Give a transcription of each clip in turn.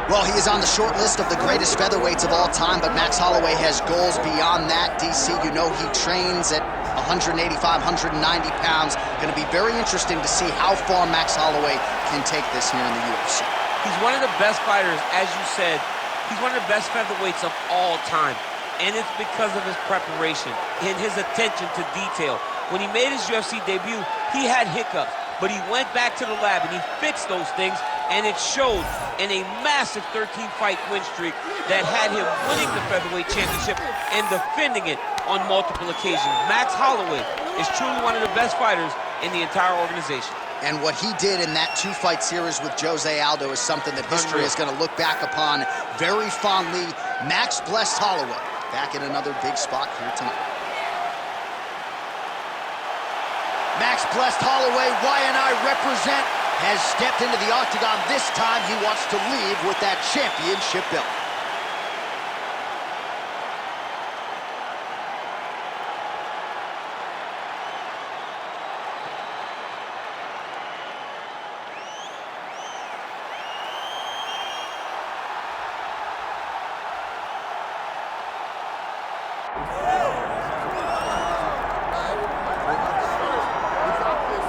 Well, he is on the short list of the greatest featherweights of all time, but Max Holloway has goals beyond that. DC, you know he trains at 185, 190 pounds. Going to be very interesting to see how far Max Holloway can take this here in the UFC. He's one of the best fighters, as you said. He's one of the best featherweights of all time, and it's because of his preparation and his attention to detail. When he made his UFC debut, he had hiccups, but he went back to the lab and he fixed those things, and it showed in a massive 13-fight win streak that had him winning the featherweight championship and defending it on multiple occasions. Max Holloway is truly one of the best fighters in the entire organization. And what he did in that 2-fight series with Jose Aldo is something that history is going to look back upon very fondly. Max blessed Holloway back in another big spot here tonight. Max blessed Holloway, Y&I represent, has stepped into the octagon. This time he wants to leave with that championship belt.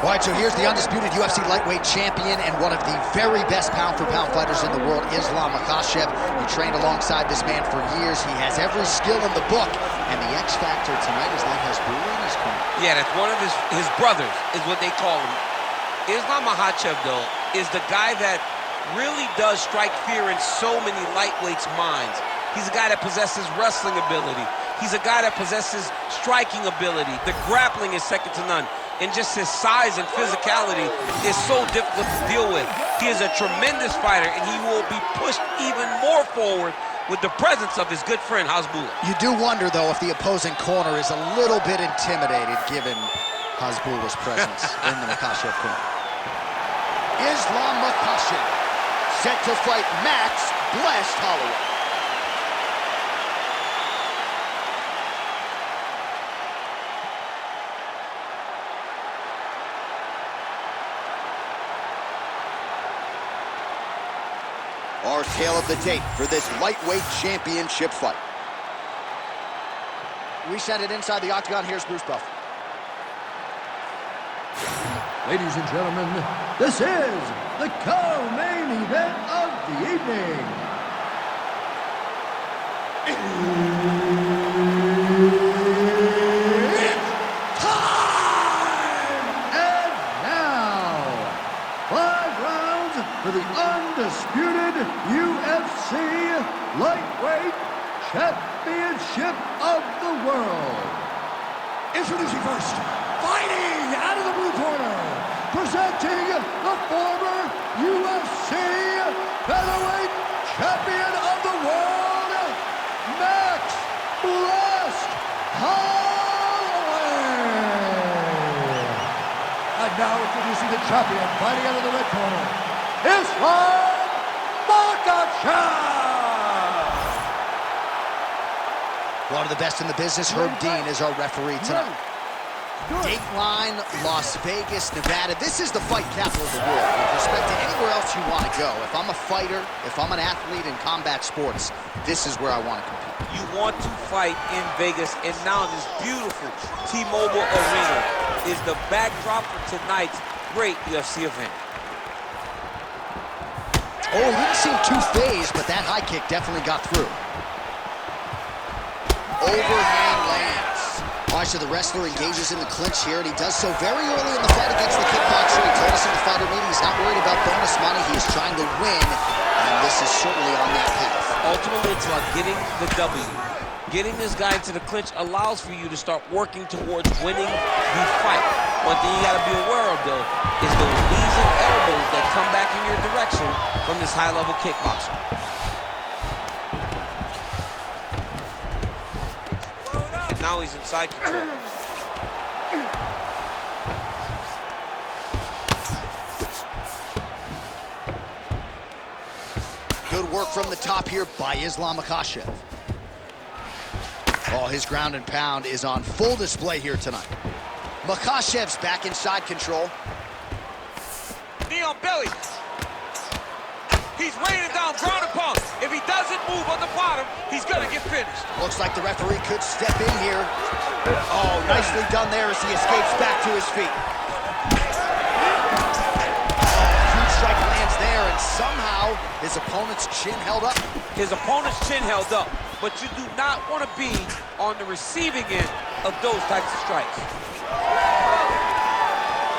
All right, so here's the undisputed UFC lightweight champion and one of the very best pound-for-pound fighters in the world, Islam Makhachev. He trained alongside this man for years. He has every skill in the book, and the X factor tonight is that Hasbulla in his corner. Yeah, that's one of his brothers, is what they call him. Islam Makhachev, though, is the guy that really does strike fear in so many lightweights' minds. He's a guy that possesses wrestling ability. He's a guy that possesses striking ability. The grappling is second to none. And just his size and physicality is so difficult to deal with. He is a tremendous fighter, and he will be pushed even more forward with the presence of his good friend, Hasbulla. You do wonder, though, if the opposing corner is a little bit intimidated given Hasbulla's presence in the Makhachev corner. Islam Makhachev set to fight Max blessed Holloway. Our tale of the tape for this lightweight championship fight. We send it inside the octagon. Here's Bruce Buffer. Ladies and gentlemen, this is the co-main event of the evening. It's time! And now, 5 rounds for the undisputed UFC Lightweight Championship of the World. Introducing first, fighting out of the blue corner, presenting the former UFC Featherweight Champion of the World, Max blessed Holloway. And now introducing the champion, fighting out of the red corner, Islam Makhachev! One of the best in the business, Herb Dean, is our referee tonight. Dateline, Las Vegas, Nevada. This is the fight capital of the world. With respect to anywhere else you want to go, if I'm a fighter, if I'm an athlete in combat sports, this is where I want to compete. You want to fight in Vegas, and now this beautiful T-Mobile Arena is the backdrop for tonight's great UFC event. Oh, he didn't seem too phased, but that high kick definitely got through. Overhand lands. All right, so the wrestler engages in the clinch here, and he does so very early in the fight against the kickboxer. He told us in the fighter meeting he's not worried about bonus money. He is trying to win, and this is certainly on that path. Ultimately, it's about getting the W. Getting this guy into the clinch allows for you to start working towards winning the fight. One thing you got to be aware of, though, is those knees and elbows that come back in your direction from this high-level kickboxer. And now he's inside control. Good work from the top here by Islam Makhachev. Oh, his ground and pound is on full display here tonight. Makhachev's back inside control. Knee on belly. He's raining down ground and pound. move on the bottom, he's gonna get finished. Looks like the referee could step in here. Oh, nicely done there as he escapes back to his feet. Huge strike lands there, and somehow his opponent's chin held up. His opponent's chin held up, but you do not want to be on the receiving end of those types of strikes.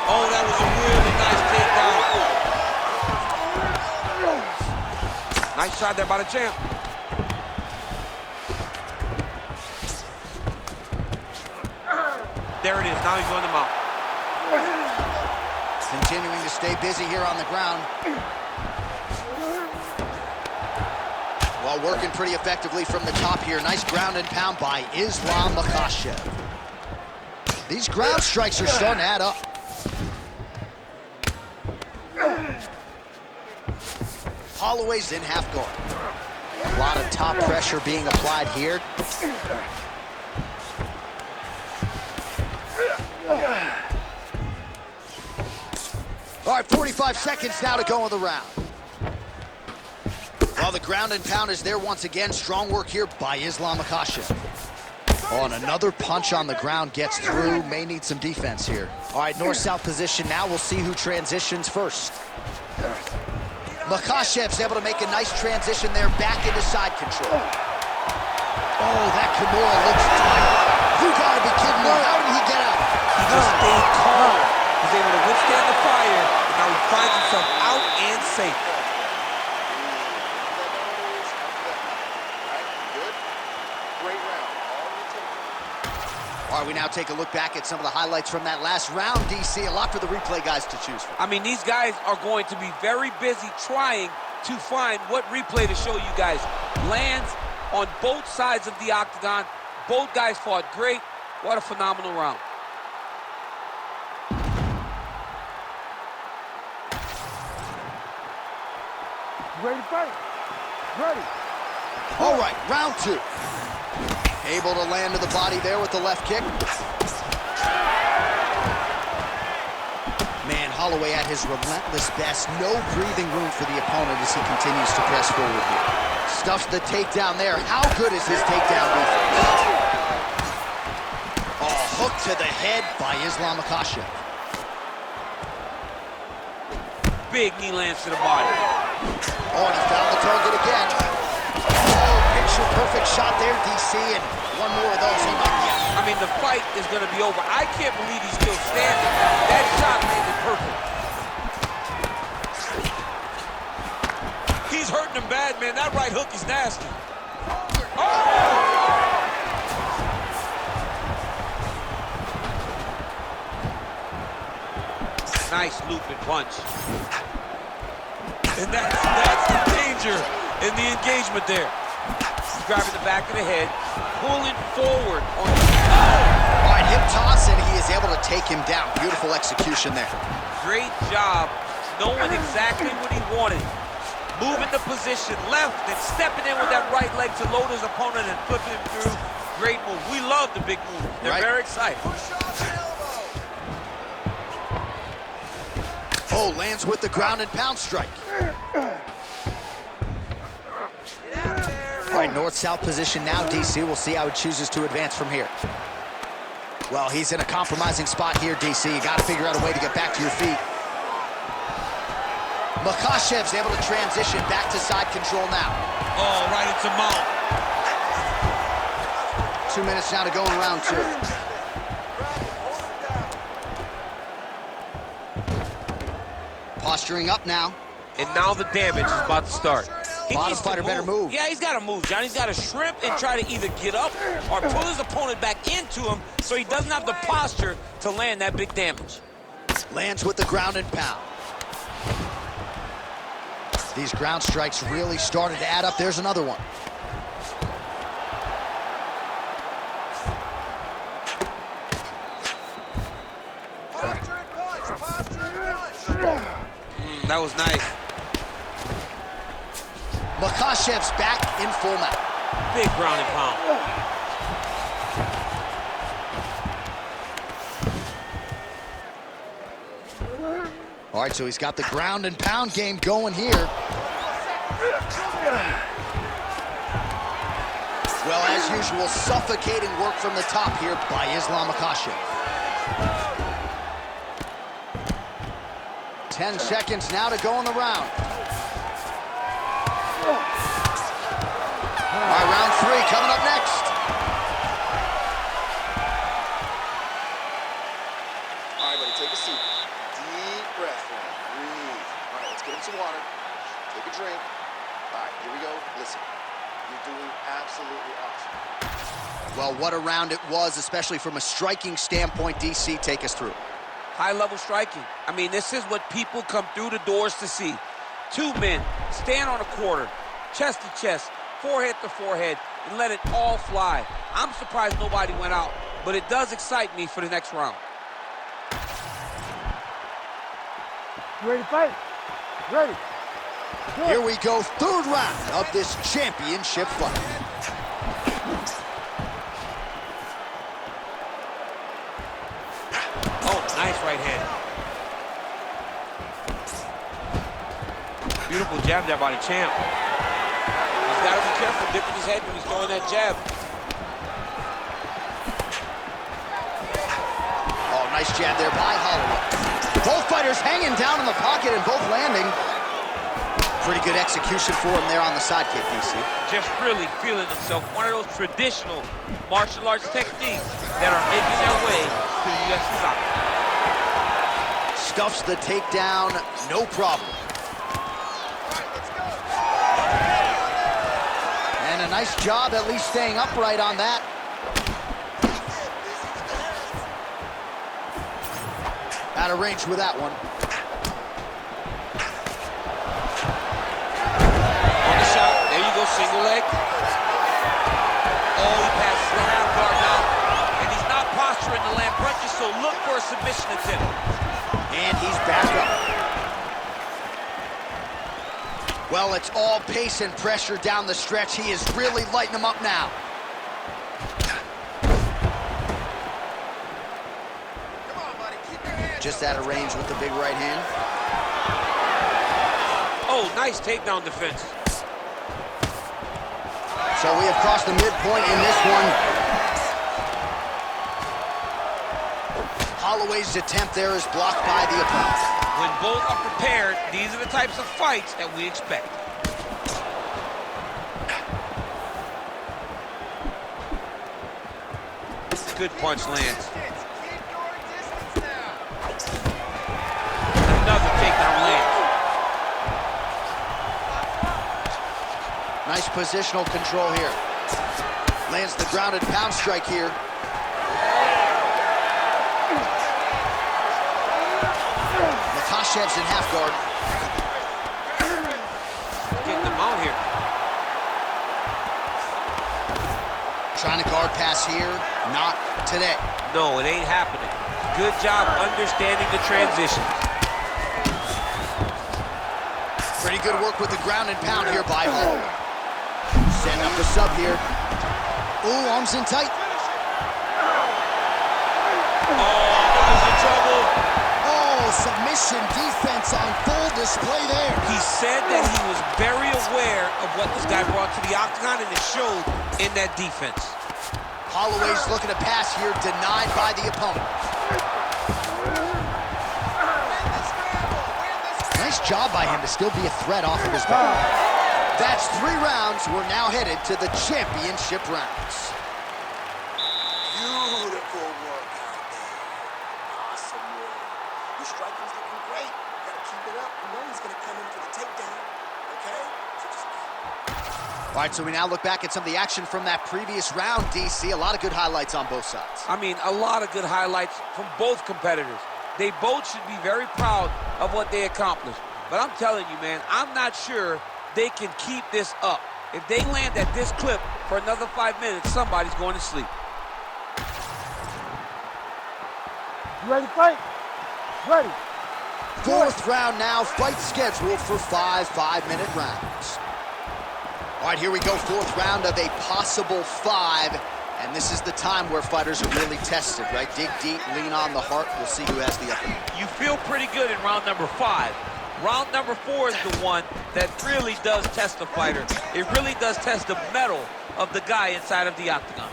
Oh, that was a really nice takedown. Nice shot there by the champ. There it is, now he's on the mount. Continuing to stay busy here on the ground. Well, working pretty effectively from the top here. Nice ground and pound by Islam Makhachev. These ground strikes are starting to add up. Holloway's in half guard. A lot of top pressure being applied here. All right, 45 seconds now to go in the round. Well, the ground and pound is there once again. Strong work here by Islam Makhachev. Oh, and another punch on the ground gets through. May need some defense here. All right, north-south position now. We'll see who transitions first. Makhachev's able to make a nice transition there back into side control. Oh, that Kimura looks tight. You gotta be kidding me. How did he get out? He just stayed calm. He's able to withstand the fire, and now he finds himself out and safe. All right, we now take a look back at some of the highlights from that last round, DC. A lot for the replay guys to choose from. I mean, these guys are going to be very busy trying to find what replay to show you guys. Lands on both sides of the octagon. Both guys fought great. What a phenomenal round. Ready to fight? Ready. All right, round two. Able to land to the body there with the left kick. Man, Holloway at his relentless best. No breathing room for the opponent as he continues to press forward here. Stuffs the takedown there. How good is his takedown defense? Oh, hook to the head by Islam Makhachev. Big knee lands to the body. Oh, and he found the target again. Oh, picture-perfect shot there, DC, and one more of those, he might be out. I mean, the fight is going to be over. I can't believe he's still standing. That shot landed perfect. He's hurting him bad, man. That right hook is nasty. Oh! Nice looping punch. And that's the danger in the engagement there. He's grabbing the back of the head, pulling forward on the... All right, hip toss, and he is able to take him down. Beautiful execution there. Great job knowing exactly what he wanted. Moving the position left and stepping in with that right leg to load his opponent and flipping him through. Great move. We love the big move. They're very excited. Oh, lands with the ground and pound strike. All right, north-south position now, DC. We'll see how he chooses to advance from here. Well, he's in a compromising spot here, DC. You got to figure out a way to get back to your feet. Makhachev's able to transition back to side control now. Oh, right into mount. 2 minutes now to go in round two. Posturing up now. And now the damage is about to start. Bottom fighter better move. Yeah, he's got to move, John. He's got to shrimp and try to either get up or pull his opponent back into him so he doesn't have the posture to land that big damage. Lands with the ground and pound. These ground strikes really started to add up. There's another one. That was nice. Makhachev's back in full mount. Big ground and pound. All right, so he's got the ground and pound game going here. Well, as usual, suffocating work from the top here by Makhachev. 10 seconds now to go in the round. All right, round 3 coming up next. All right, buddy, take a seat. Deep breath, man. Breathe. All right, let's get him some water. Take a drink. All right, here we go. Listen, you're doing absolutely awesome. Well, what a round it was, especially from a striking standpoint. DC, take us through. High-level striking. I mean, this is what people come through the doors to see. 2 men stand on a quarter, chest to chest, forehead to forehead, and let it all fly. I'm surprised nobody went out, but it does excite me for the next round. You ready to fight? Ready. Good. Here we go, 3rd round of this championship fight. Oh, nice right hand. Beautiful jab there by the champ. He's got to be careful dipping his head when he's throwing that jab. Oh, nice jab there by Holloway. Both fighters hanging down in the pocket and both landing. Pretty good execution for him there on the side kick, DC. Just really feeling himself. One of those traditional martial arts techniques that are making their way to the UFC octagon. Stuffs the takedown, no problem. And a nice job at least staying upright on that. Out of range with that one. On the shot, there you go, single leg. Oh, he passes the half guard now. And he's not posturing to land punches, so look for a submission attempt. And he's back up. Well, it's all pace and pressure down the stretch. He is really lighting them up now. Just out of range with the big right hand. Oh, nice takedown defense. So we have crossed the midpoint in this one. Holloway's attempt there is blocked by the opponent. When both are prepared, these are the types of fights that we expect. Good punch lands. Another takedown lands. Nice positional control here. Lands the grounded pound strike here. Makhachev's in half guard. Getting the mount here. Trying to guard pass here. Not today. No, it ain't happening. Good job understanding the transitions. Pretty good work with the ground and pound here by Holloway. Setting up the sub here. Ooh, arms in tight. Oh, he's in trouble. Oh, submission defense on full display there. He said that he was very aware of what this guy brought to the octagon, and it showed in that defense. Holloway's looking to pass here, denied by the opponent. Nice job by him to still be a threat off of his back. That's 3 rounds. We're now headed to the championship rounds. Beautiful work out there. Awesome work. Your striking's looking great. You gotta keep it up. You know he's gonna come in for the takedown. Okay? So just... All right, so we now look back at some of the action from that previous round, DC. A lot of good highlights on both sides. I mean, a lot of good highlights from both competitors. They both should be very proud of what they accomplished. But I'm telling you, man, I'm not sure they can keep this up. If they land at this clip for another 5 minutes, somebody's going to sleep. You ready to fight? Ready. 4th round now, fight scheduled for 5 5-minute rounds. All right, here we go, 4th round of a possible 5. And this is the time where fighters are really tested, right? Dig deep, lean on the heart. We'll see who has the upper hand. You feel pretty good in round number 5. Round number 4 is the one that really does test the fighter. It really does test the mettle of the guy inside of the octagon.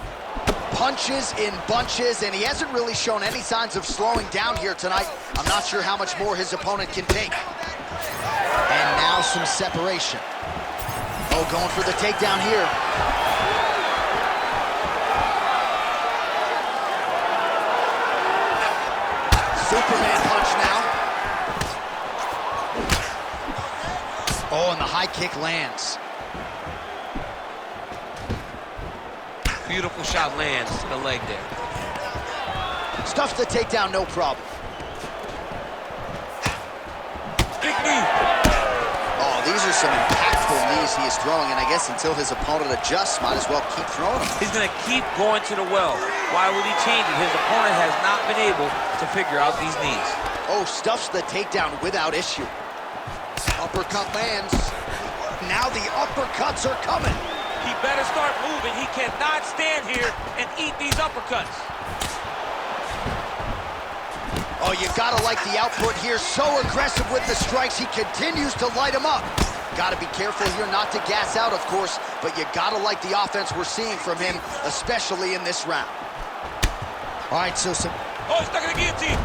Punches in bunches, and he hasn't really shown any signs of slowing down here tonight. I'm not sure how much more his opponent can take. And now some separation. Oh, going for the takedown here. Superman punch now. Oh, and the high kick lands. Beautiful shot lands to the leg there. Stuffs the takedown, no problem. Big knee. Oh, these are some impactful knees he is throwing, and I guess until his opponent adjusts, might as well keep throwing them. He's going to keep going to the well. Why would he change it? His opponent has not been able to figure out these knees. Oh, stuffs the takedown without issue. Uppercut lands. Now the uppercuts are coming. He better start moving. He cannot stand here and eat these uppercuts. Oh, you gotta like the output here. So aggressive with the strikes. He continues to light him up. Gotta be careful here not to gas out, of course, but you gotta like the offense we're seeing from him, especially in this round. All right, so some... Oh, he's stuck in the guillotine.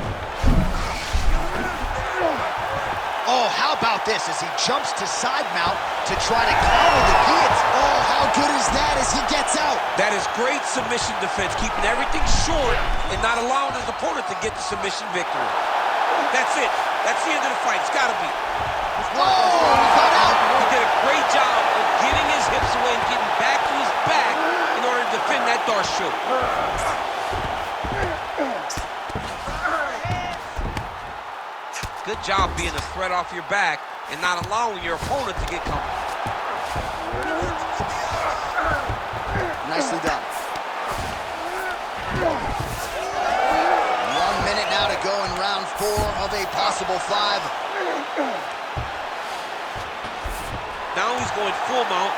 Oh, how about this as he jumps to side mount to try to counter the guillotine. Oh, how good is that as he gets out? That is great submission defense, keeping everything short and not allowing his opponent to get the submission victory. That's it. That's the end of the fight. It's got to be. Oh, he got out. He did a great job of getting his hips away and getting back to his back in order to defend that Darce choke. Good job being a threat off your back and not allowing your opponent to get comfortable. Nicely done. 1 minute now to go in round 4 of a possible 5. Now he's going full mount.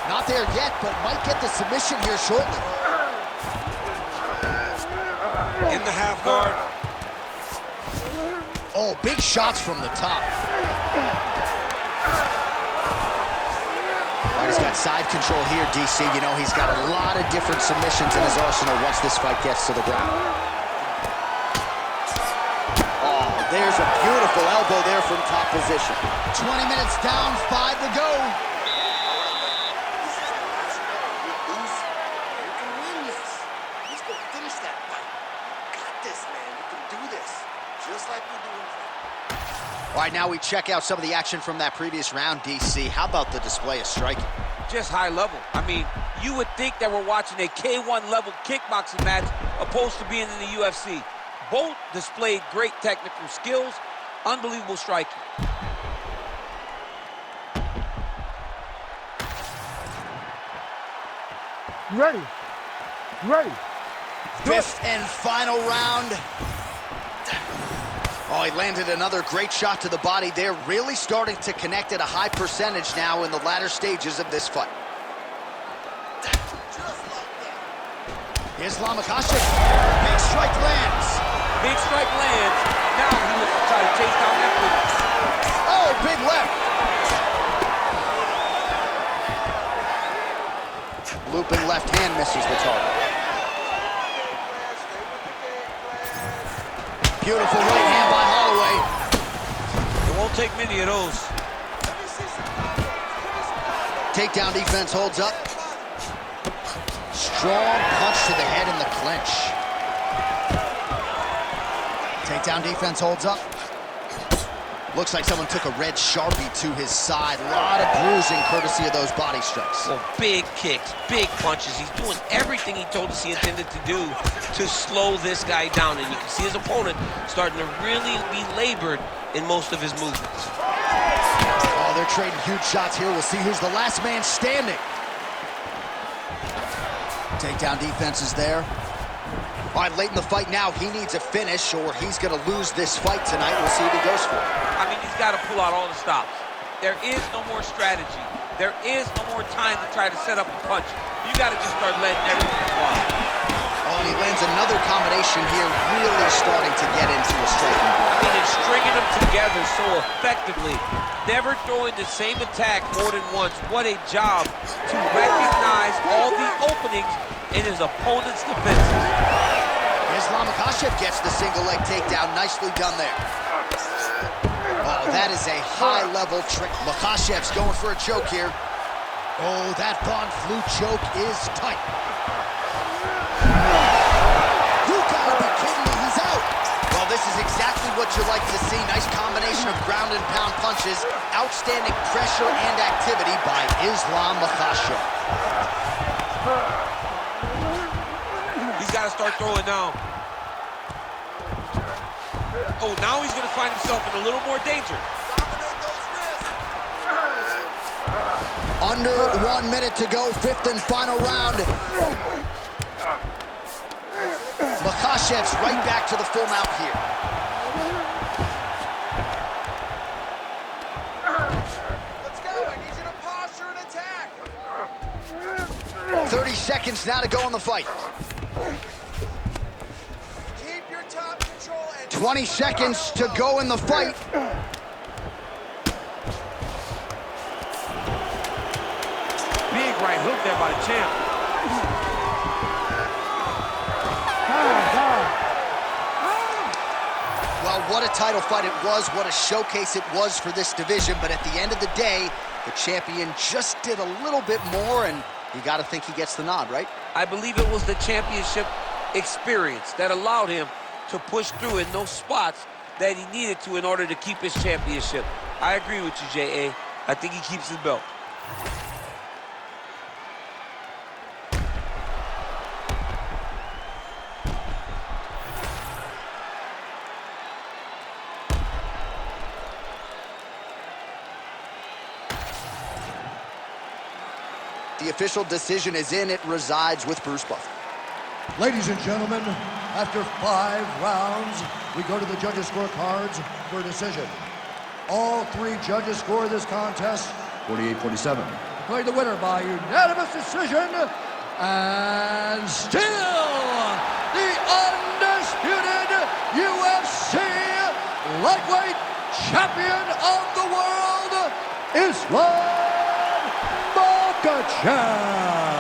Not there yet, but might get the submission here shortly. In the half guard. Oh, big shots from the top. All right, he's got side control here, DC. You know, he's got a lot of different submissions in his arsenal once this fight gets to the ground. Oh, there's a beautiful elbow there from top position. 20 minutes down, 5 to go. All right, now we check out some of the action from that previous round, DC. How about the display of striking? Just high level. I mean, you would think that we're watching a K1 level kickboxing match opposed to being in the UFC. Both displayed great technical skills, unbelievable striking. Ready. Ready. Fifth and final round. Oh, he landed another great shot to the body there, really starting to connect at a high percentage now in the latter stages of this fight. Here's Makhachev. Big strike lands. Big strike lands. Now he looks to try to chase down that foot. Oh, big left. Looping left hand misses the target. Beautiful right hand by Holloway. It won't take many of those. Takedown defense holds up. Strong punch to the head in the clinch. Takedown defense holds up. Looks like someone took a red Sharpie to his side. A lot of bruising courtesy of those body strikes. Well, big kicks, big punches. He's doing everything he told us he intended to do to slow this guy down. And you can see his opponent starting to really be labored in most of his movements. Oh, they're trading huge shots here. We'll see who's the last man standing. Takedown defense is there. All right, late in the fight now, he needs a finish or he's going to lose this fight tonight. We'll see what he goes for. I mean, he's got to pull out all the stops. There is no more strategy. There is no more time to try to set up a punch. You got to just start letting everything fly. Oh, and he lands another combination here, really starting to get into a striking. I mean, it's stringing them together so effectively. Never throwing the same attack more than once. What a job to recognize all the openings in his opponent's defenses. Islam Makhachev gets the single leg takedown. Nicely done there. Oh, that is a high-level trick. Makhachev's going for a choke here. Oh, that Von Flue choke is tight. You gotta be kidding me, he's out. Well, this is exactly what you like to see. Nice combination of ground and pound punches. Outstanding pressure and activity by Islam Makhachev. He's got to start throwing now. Oh, now he's going to find himself in a little more danger. Under 1 minute to go, fifth and final round. Makhachev's right back to the full mount here. Let's go. I need you to posture and attack. 30 seconds now to go in the fight. Keep your top control and 20 seconds to go in the fight. Big right hook there by the champ. Well, what a title fight it was, what a showcase it was for this division, but at the end of the day, the champion just did a little bit more, and you got to think he gets the nod, right? I believe it was the championship experience that allowed him to push through in those spots that he needed to in order to keep his championship. I agree with you, J.A. I think he keeps his belt. The official decision is in. It resides with Bruce Buffer. Ladies and gentlemen, after 5 rounds, we go to the judges' scorecards for a decision. All 3 judges score this contest 48-47. Declared the winner by unanimous decision, and still the undisputed UFC lightweight champion of the world, Islam Makhachev.